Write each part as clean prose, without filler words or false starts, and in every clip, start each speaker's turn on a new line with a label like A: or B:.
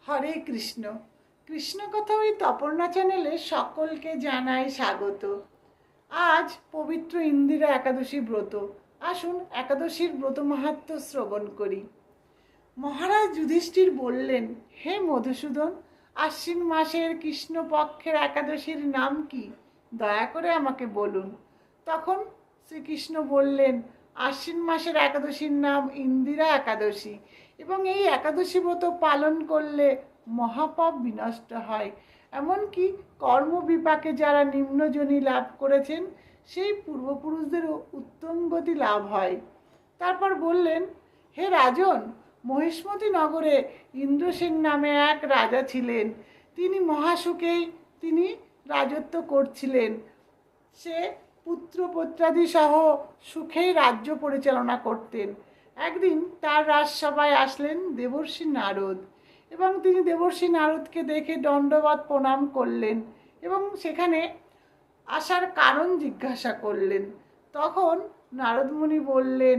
A: হরে কৃষ্ণ। কৃষ্ণ কথা ওই তপর্ণা চ্যানেলে সকলকে জানাই স্বাগত। আজ পবিত্র ইন্দিরা একাদশী ব্রত। আসুন একাদশীর ব্রত মাহাত্ম্য শ্রবণ করি। মহারাজ যুধিষ্ঠির বললেন, হে মধুসূদন, আশ্বিন মাসের কৃষ্ণপক্ষের একাদশীর নাম কি? দয়া করে আমাকে বলুন। তখন শ্রীকৃষ্ণ বললেন, আশ্বিন মাসের একাদশীর নাম ইন্দিরা একাদশী, এবং এই একাদশী ব্রত পালন করলে মহাপাপ বিনষ্ট হয়। এমনকি কর্মবিপাকে যারা নিম্নজনী লাভ করেছেন সেই পূর্বপুরুষদের উত্তম গতি লাভ হয়। তারপর বললেন, হে রাজন, মহিষ্মতি নগরে ইন্দ্রসেন নামে এক রাজা ছিলেন। তিনি মহাসুখেই রাজত্ব করছিলেন। সে পুত্রপৌত্রাদি সহ সুখেই রাজ্য পরিচালনা করতেন। একদিন তার রাজসভায় আসলেন দেবর্ষি নারদ, এবং তিনি দেবর্ষি নারদকে দেখে দণ্ডবত প্রণাম করলেন এবং সেখানে আসার কারণ জিজ্ঞাসা করলেন। তখন নারদমুনি বললেন,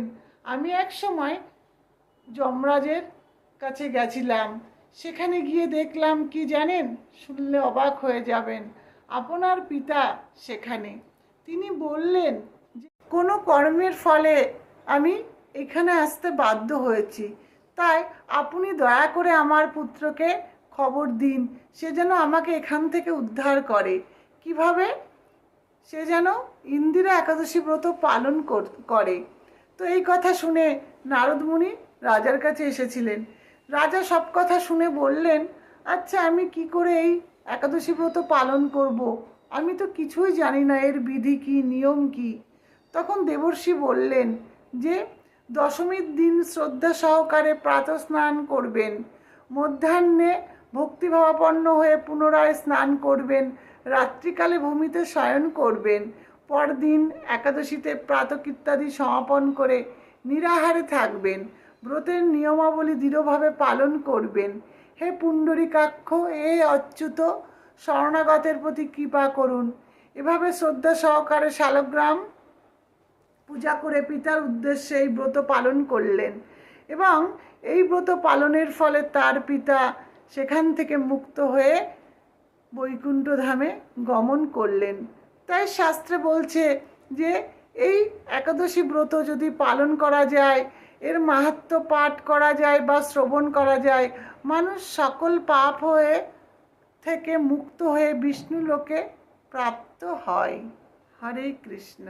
A: আমি এক সময় যমরাজের কাছে গেছিলাম। সেখানে গিয়ে দেখলাম কি জানেন? শুনলে অবাক হয়ে যাবেন। আপনার পিতা সেখানে। তিনি বললেন যে কোনো কর্মের ফলে আমি এখানে আসতে বাধ্য হয়েছি, তাই আপনি দয়া করে আমার পুত্রকে খবর দিন, সে যেন আমাকে এখান থেকে উদ্ধার করে। কিভাবে? সে যেন ইন্দিরা একাদশী ব্রত পালন করে। তো এই কথা শুনে নারদমুনি রাজার কাছে এসেছিলেন। রাজা সব কথা শুনে বললেন, আচ্ছা, আমি কি করে এই একাদশী ব্রত পালন করব? আমি তো কিছুই জানি না, এর বিধি কি, নিয়ম কি। তখন দেবর্ষি বললেন যে দশমীর দিন শ্রদ্ধা সহকারে প্রাতঃ স্নান করবেন, মধ্যাহ্নে ভক্তিভাবাপন্ন হয়ে পুনরায় স্নান করবেন, রাত্রিকালে ভূমিতে শয়ন করবেন, পরদিন একাদশীতে প্রাতকৃত্যাদি সমাপন করে নিরাহারে থাকবেন, ব্রতের নিয়মাবলী দৃঢ়ভাবে পালন করবেন। হে পুণ্ডরীকাক্ষ, হে অচ্যুত, শরণাগতের প্রতি কৃপা করুন। এভাবে শ্রদ্ধা সহকারে শালগ্রাম পূজা করে পিতার উদ্দেশ্যে এই ব্রত পালন করলেন, এবং এই ব্রত পালনের ফলে তার পিতা সেখান থেকে মুক্ত হয়ে বৈকুণ্ঠ ধামে গমন করলেন। তাই শাস্ত্রে বলছে যে এই একাদশী ব্রত যদি পালন করা যায়, এর মাহাত্ম্য পাঠ করা যায় বা শ্রবণ করা যায়, মানুষ সকল পাপ থেকে মুক্ত হয়ে বিষ্ণু লোকে প্রাপ্ত হয়। হরে কৃষ্ণ।